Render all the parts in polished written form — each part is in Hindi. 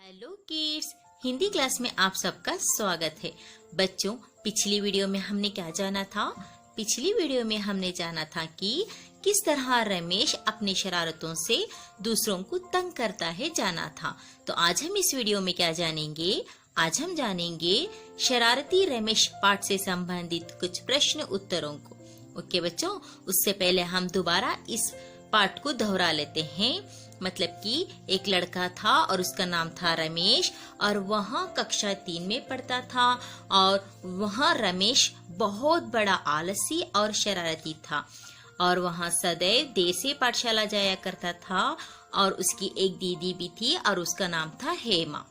हेलो किड्स, हिंदी क्लास में आप सबका स्वागत है। बच्चों, पिछली वीडियो में हमने क्या जाना था? पिछली वीडियो में हमने जाना था कि किस तरह रमेश अपनी शरारतों से दूसरों को तंग करता है, जाना था। तो आज हम इस वीडियो में क्या जानेंगे? आज हम जानेंगे शरारती रमेश पाठ से संबंधित कुछ प्रश्न उत्तरों को। ओके बच्चों, उससे पहले हम दोबारा इस पाठ को दोहरा लेते हैं। मतलब कि एक लड़का था और उसका नाम था रमेश और वह कक्षा 3 में पढ़ता था और वह रमेश बहुत बड़ा आलसी और शरारती था और वह सदैव देर से पाठशाला जाया करता था और उसकी एक दीदी भी थी और उसका नाम था हेमा।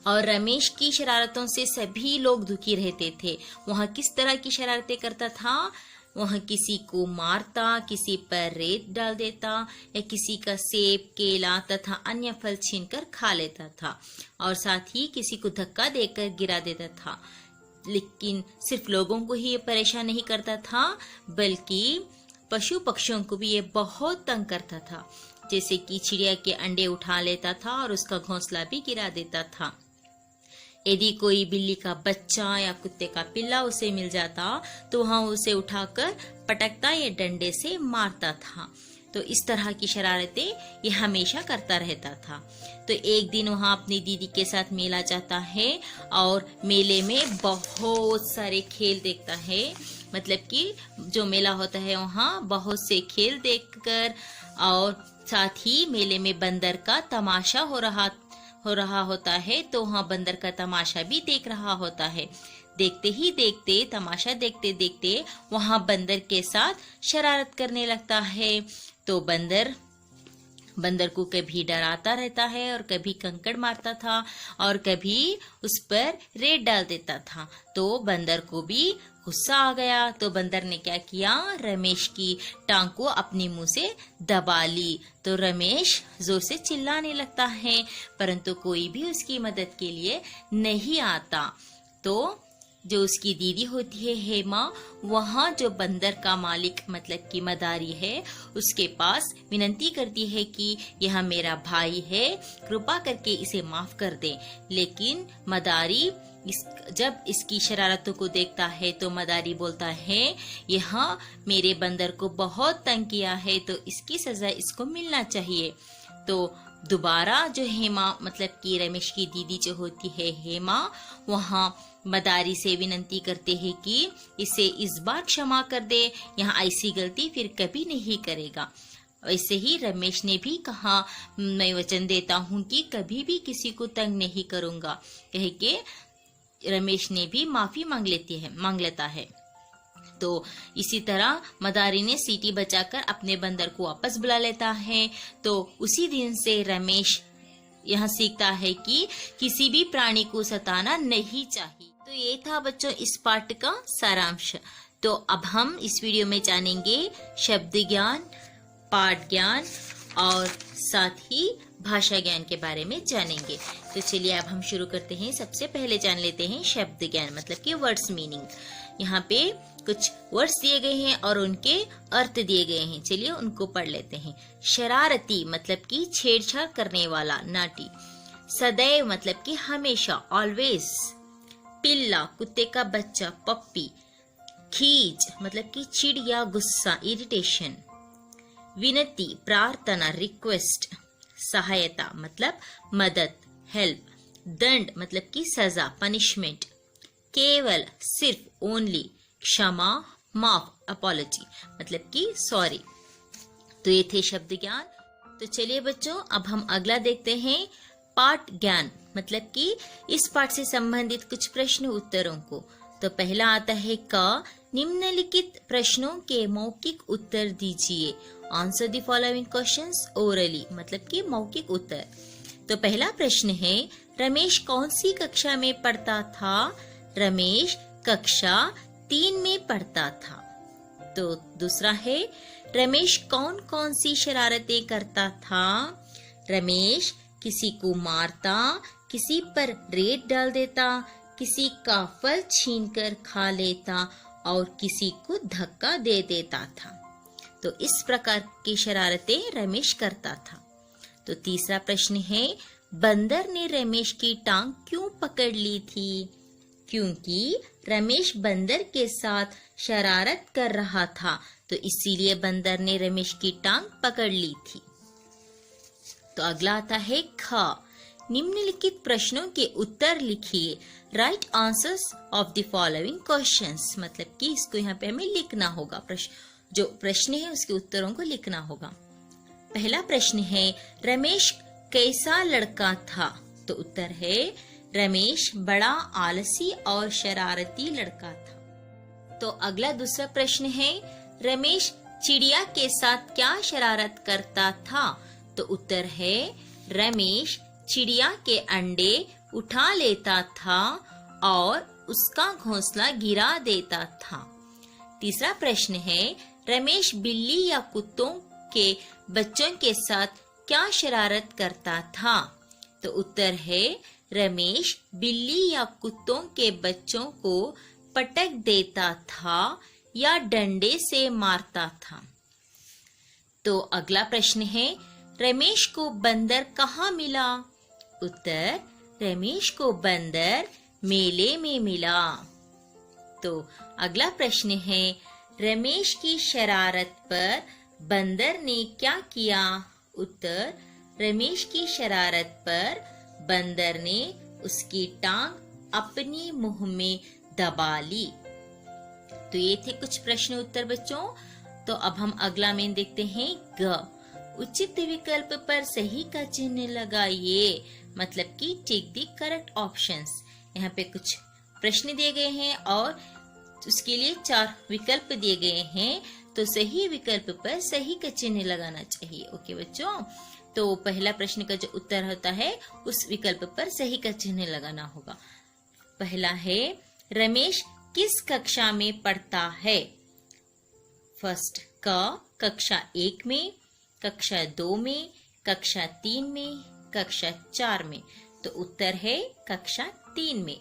और रमेश की शरारतों से सभी लोग दुखी रहते थे। वह किस तरह की शरारतें करता था? वह किसी को मारता, किसी पर रेत डाल देता या किसी का सेब, केला तथा अन्य फल छीनकर खा लेता था और साथ ही किसी को धक्का देकर गिरा देता था। लेकिन सिर्फ लोगों को ही ये परेशान नहीं करता था, बल्कि पशु पक्षियों को भी ये बहुत तंग करता था। जैसे कि चिड़िया के अंडे उठा लेता था और उसका घोंसला भी गिरा देता था। यदि कोई बिल्ली का बच्चा या कुत्ते का पिल्ला उसे मिल जाता तो वह उसे उठाकर पटकता या डंडे से मारता था। तो इस तरह की शरारतें ये हमेशा करता रहता था। तो एक दिन वहाँ अपनी दीदी के साथ मेला जाता है और मेले में बहुत सारे खेल देखता है। मतलब कि जो मेला होता है वहाँ बहुत से खेल देखकर और साथ ही मेले में बंदर का तमाशा हो रहा होता है, तो वहाँ बंदर का तमाशा भी देख रहा होता है। देखते ही देखते, तमाशा देखते देखते वहाँ बंदर के साथ शरारत करने लगता है। तो बंदर को कभी डराता रहता है और कभी कंकड़ मारता था और कभी उस पर रेत डाल देता था। तो बंदर को भी गुस्सा आ गया। तो बंदर ने क्या किया? रमेश की टांग को अपने मुंह से दबा ली। तो रमेश जोर से चिल्लाने लगता है, परंतु कोई भी उसकी मदद के लिए नहीं आता। तो जो उसकी दीदी होती है हेमा, वहाँ जो बंदर का मालिक मतलब कि मदारी है, उसके पास विनती करती है कि यह मेरा भाई है, कृपा करके इसे माफ कर दे। लेकिन मदारी जब इसकी शरारतों को देखता है तो मदारी बोलता है, यह मेरे बंदर को बहुत तंग किया है तो इसकी सजा इसको मिलना चाहिए। तो दोबारा जो हेमा मतलब कि रमेश की दीदी जो होती है हेमा, वहाँ मदारी से विनती करते हैं कि इसे इस बार क्षमा कर दे, यहाँ ऐसी गलती फिर कभी नहीं करेगा। वैसे ही रमेश ने भी कहा, मैं वचन देता हूँ कि कभी भी किसी को तंग नहीं करूँगा, कह के रमेश ने भी माफी मांग लेता है। तो इसी तरह मदारी ने सीटी बजाकर अपने बंदर को वापस बुला लेता है। तो उसी दिन से रमेश यह सीखता है कि किसी भी प्राणी को सताना नहीं चाहिए। तो ये था बच्चों इस पाठ का सारांश। तो अब हम इस वीडियो में जानेंगे शब्द ज्ञान, पाठ ज्ञान और साथ ही भाषा ज्ञान के बारे में जानेंगे। तो चलिए अब हम शुरू करते हैं। सबसे पहले जान लेते हैं शब्द ज्ञान मतलब कि वर्ड्स मीनिंग। यहाँ पे कुछ वर्ड्स दिए गए हैं और उनके अर्थ दिए गए हैं। चलिए उनको पढ़ लेते हैं। शरारती मतलब कि छेड़छाड़ करने वाला, नाटी। सदैव मतलब कि हमेशा, ऑलवेज। पिल्ला कुत्ते का बच्चा, पप्पी। खीज मतलब कि चिढ़ या गुस्सा, इरिटेशन। विनती प्रार्थना, रिक्वेस्ट। सहायता मतलब मदद, हेल्प। दंड मतलब कि सजा, पनिशमेंट। केवल सिर्फ, ओनली। क्षमा माफ, अपॉलजी मतलब कि सॉरी। तो ये थे शब्द ज्ञान। तो चलिए बच्चों अब हम अगला देखते हैं पाठ ज्ञान मतलब कि इस पाठ से संबंधित कुछ प्रश्न उत्तरों को। तो पहला आता है क, निम्नलिखित प्रश्नों के मौखिक उत्तर दीजिए। Answer the following questions orally मतलब कि मौखिक उत्तर। तो पहला प्रश्न है, रमेश कौन सी कक्षा में पढ़ता था? रमेश कक्षा 3 में पढ़ता था। तो दूसरा है, रमेश कौन कौन सी शरारतें करता था? रमेश किसी को मारता, किसी पर रेत डाल देता, किसी का फल छीनकर खा लेता और किसी को धक्का दे देता था। तो इस प्रकार की शरारतें रमेश करता था। तो तीसरा प्रश्न है, बंदर ने रमेश की टांग क्यों पकड़ ली थी? क्योंकि रमेश बंदर के साथ शरारत कर रहा था, तो इसीलिए बंदर ने रमेश की टांग पकड़ ली थी। तो अगला आता है ख। निम्नलिखित प्रश्नों के उत्तर लिखिए। Right answers of the following questions, मतलब कि इसको यहाँ पे हमें लिखना होगा। जो प्रश्न है उसके उत्तरों को लिखना होगा। पहला प्रश्न है, रमेश कैसा लड़का था? तो उत्तर है, रमेश बड़ा आलसी और शरारती लड़का था। तो अगला दूसरा प्रश्न है, रमेश चिड़िया के साथ क्या शरारत करता था? तो उत्तर है, रमेश चिड़िया के अंडे उठा लेता था और उसका घोंसला गिरा देता था। तीसरा प्रश्न है, रमेश बिल्ली या कुत्तों के बच्चों के साथ क्या शरारत करता था? तो उत्तर है, रमेश बिल्ली या कुत्तों के बच्चों को पटक देता था या डंडे से मारता था। तो अगला प्रश्न है, रमेश को बंदर कहाँ मिला? उत्तर, रमेश को बंदर मेले में मिला। तो अगला प्रश्न है, रमेश की शरारत पर बंदर ने क्या किया? उत्तर, रमेश की शरारत पर बंदर ने उसकी टांग अपने मुंह में दबा ली। तो ये थे कुछ प्रश्न उत्तर बच्चों। तो अब हम अगला में देखते हैं ग। उचित विकल्प पर सही का चिन्ह लगाइए, मतलब कि टिक द करेक्ट ऑप्शंस। यहाँ पे कुछ प्रश्न दिए गए हैं और उसके लिए 4 विकल्प दिए गए हैं, तो सही विकल्प पर सही का चिन्ह लगाना चाहिए। ओके बच्चों, तो पहला प्रश्न का जो उत्तर होता है उस विकल्प पर सही का चिन्ह लगाना होगा। पहला है, रमेश किस कक्षा में पढ़ता है? फर्स्ट क, कक्षा 1 में, कक्षा 2 में, कक्षा 3 में, कक्षा 4 में। तो उत्तर है कक्षा 3 में।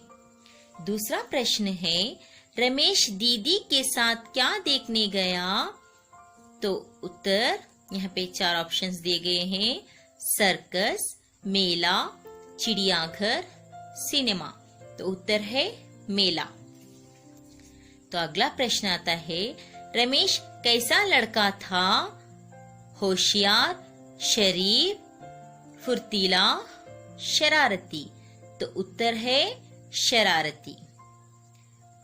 दूसरा प्रश्न है, रमेश दीदी के साथ क्या देखने गया? तो उत्तर, यहाँ पे 4 ऑप्शंस दिए गए हैं, सर्कस, मेला, चिड़ियाघर, सिनेमा। तो उत्तर है मेला। तो अगला प्रश्न आता है, रमेश कैसा लड़का था? होशियार, शरीफ, फुर्तीला, शरारती। तो उत्तर है शरारती।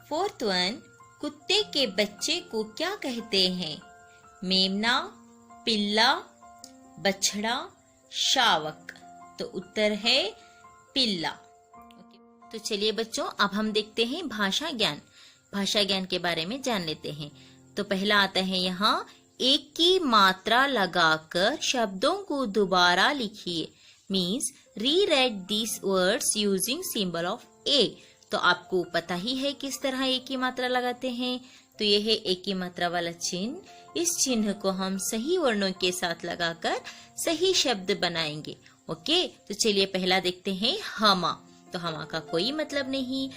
फोर्थ वन, कुत्ते के बच्चे को क्या कहते हैं? मेमना, पिल्ला, बछड़ा, शावक। तो उत्तर है पिल्ला। तो चलिए बच्चों, अब हम देखते हैं भाषा ज्ञान। भाषा ज्ञान के बारे में जान लेते हैं। तो पहला आता है यहाँ, एक की मात्रा लगाकर शब्दों को दोबारा लिखिए। Means rewrite these words using symbol of A. तो आपको पता ही है किस तरह एक की मात्रा लगाते हैं। तो यह है एक की मात्रा वाला चिन्ह। इस चिन्ह को हम सही वर्णों के साथ लगाकर सही शब्द बनाएंगे। ओके, तो चलिए पहला देखते हैं हमा। तो हमा का कोई मतलब नहीं।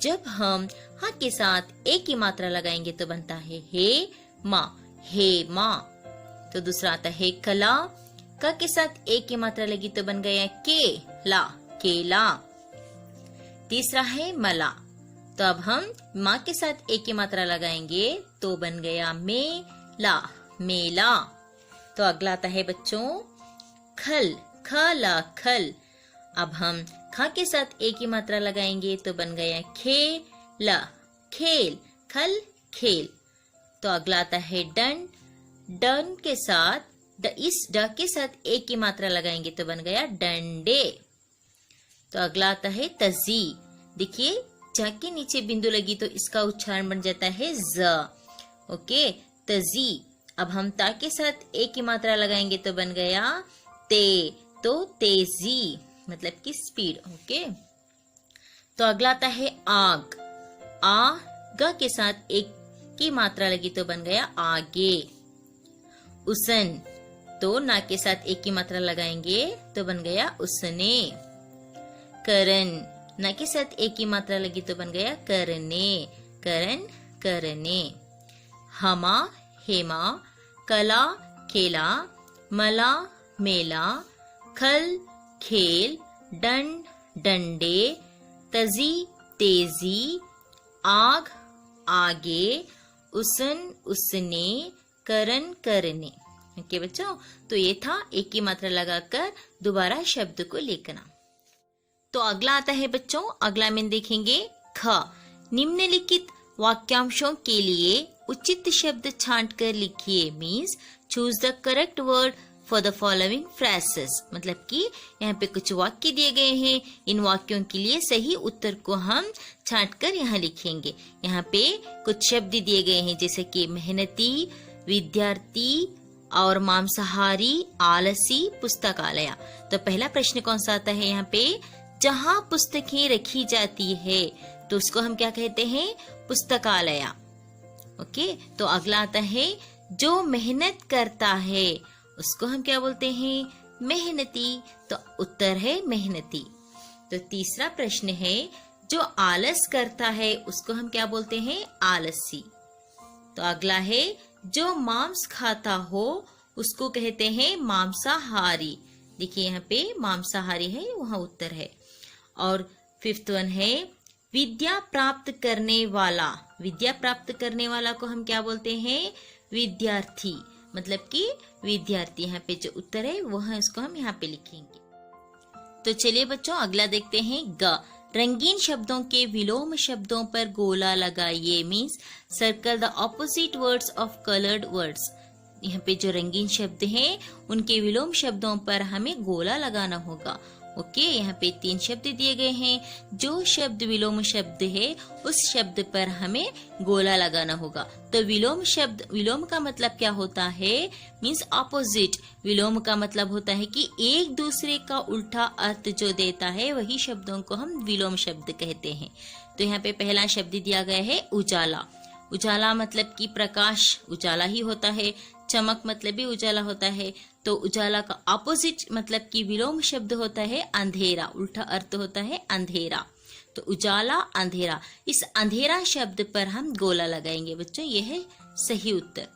जब हम हा के साथ एक की मात्रा लगाएंगे तो बनता है हे माँ, हे माँ। तो दूसरा आता है कला। क के साथ एक की मात्रा लगी तो बन गया के ला, केला। तीसरा है मला। तो अब हम माँ के साथ एक की मात्रा लगाएंगे तो बन गया मेला, मेला। तो अगला आता है बच्चों खल। खला, खल। अब हम खा के साथ एक की मात्रा लगाएंगे तो बन गया खेला, खेल, खल, खेल। तो अगला आता है डन। डन के साथ इस ड के साथ एक की मात्रा लगाएंगे तो बन गया डंडे। तो अगला आता है तजी। देखिए, ज के नीचे बिंदु लगी तो इसका उच्चारण बन जाता है ज। ओके, तजी। अब हम ता के साथ एक की मात्रा लगाएंगे तो बन गया ते। तो तेजी मतलब कि स्पीड। ओके, तो अगला आता है आग। आ ग के साथ एक की मात्रा लगी तो बन गया आगे। उसन। तो ना के साथ एक की मात्रा लगाएंगे तो बन गया उसने। करन। ना के साथ एक की मात्रा लगी तो बन गया करने। करन, करने। हमा, हेमा, कला, खेला, मला, मेला, खल, खेल, डंड डंडे, तजी तेजी, आग आगे, उसन उसने, करन करने। ओके बच्चों, तो ये था एक ही मात्रा लगाकर दोबारा शब्द को लिखना। तो अगला आता है बच्चों, अगला में देखेंगे ख। निम्नलिखित वाक्यांशों के लिए उचित शब्द छांट कर लिखिए। Means choose the correct word for the following phrases. मतलब कि यहाँ पे कुछ वाक्य दिए गए हैं, इन वाक्यों के लिए सही उत्तर को हम छांट कर यहाँ लिखेंगे। यहाँ पे कुछ शब्द दिए गए हैं जैसे कि मेहनती, विद्यार्थी और मांसाहारी, आलसी, पुस्तकालय। तो पहला प्रश्न कौन सा आता है यहाँ पे? जहाँ पुस्तकें रखी जाती है तो उसको हम क्या कहते हैं? पुस्तकालय। ओके, तो अगला आता है जो मेहनत करता है उसको हम क्या बोलते हैं? मेहनती। तो उत्तर है मेहनती। तो तीसरा प्रश्न है जो आलस करता है उसको हम क्या बोलते हैं? आलसी। तो अगला है जो मांस खाता हो उसको कहते हैं मांसाहारी। देखिए यहाँ पे मांसाहारी है, वहां उत्तर है। और फिफ्थ वन है विद्या प्राप्त करने वाला। विद्या प्राप्त करने वाला को हम क्या बोलते हैं? विद्यार्थी। मतलब कि विद्यार्थी। यहाँ पे जो उत्तर है वो है, उसको हम यहाँ पे लिखेंगे। तो चलिए बच्चों अगला देखते हैं ग। रंगीन शब्दों के विलोम शब्दों पर गोला लगाइए। Means circle the opposite words of coloured words. यहाँ पे जो रंगीन शब्द हैं उनके विलोम शब्दों पर हमें गोला लगाना होगा। ओके, यहाँ पे 3 शब्द दिए गए हैं। जो शब्द विलोम शब्द है उस शब्द पर हमें गोला लगाना होगा। तो विलोम शब्द, विलोम का मतलब क्या होता है? Means opposite. विलोम का मतलब होता है कि एक दूसरे का उल्टा अर्थ जो देता है वही शब्दों को हम विलोम शब्द कहते हैं। तो यहाँ पे पहला शब्द दिया गया है उजाला। उजाला मतलब कि प्रकाश, उजाला ही होता है। चमक मतलब भी उजाला होता है। तो उजाला का ऑपोजिट मतलब कि विलोम शब्द होता है अंधेरा। उल्टा अर्थ होता है अंधेरा। तो उजाला अंधेरा, इस अंधेरा शब्द पर हम गोला लगाएंगे बच्चों। यह है सही उत्तर।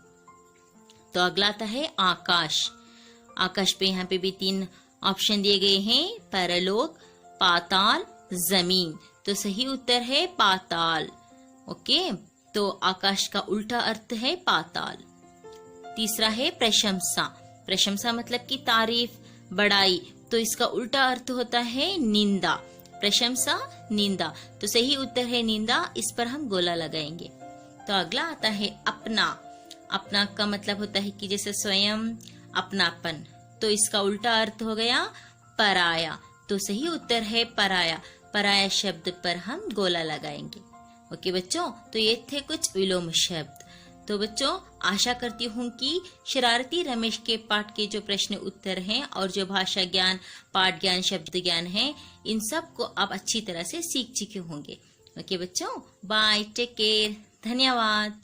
तो अगला आता है आकाश। आकाश पे यहाँ पे भी 3 ऑप्शन दिए गए हैं, परलोक, पाताल, जमीन। तो सही उत्तर है पाताल। ओके, तो आकाश का उल्टा अर्थ है पाताल। तीसरा है प्रशंसा। प्रशंसा मतलब कि तारीफ, बड़ाई। तो इसका उल्टा अर्थ होता है निंदा। प्रशंसा, निंदा। तो सही उत्तर है निंदा। इस पर हम गोला लगाएंगे। तो अगला आता है अपना। अपना का मतलब होता है कि जैसे स्वयं, अपनापन। तो इसका उल्टा अर्थ हो गया पराया। तो सही उत्तर है पराया। पराया शब्द पर हम गोला लगाएंगे। ओके बच्चों, तो ये थे कुछ विलोम शब्द। तो बच्चों आशा करती हूँ कि शरारती रमेश के पाठ के जो प्रश्न उत्तर हैं और जो भाषा ज्ञान, पाठ ज्ञान, शब्द ज्ञान है, इन सब को आप अच्छी तरह से सीख चुके होंगे। ओके बच्चों, बाय, टेक केयर, धन्यवाद।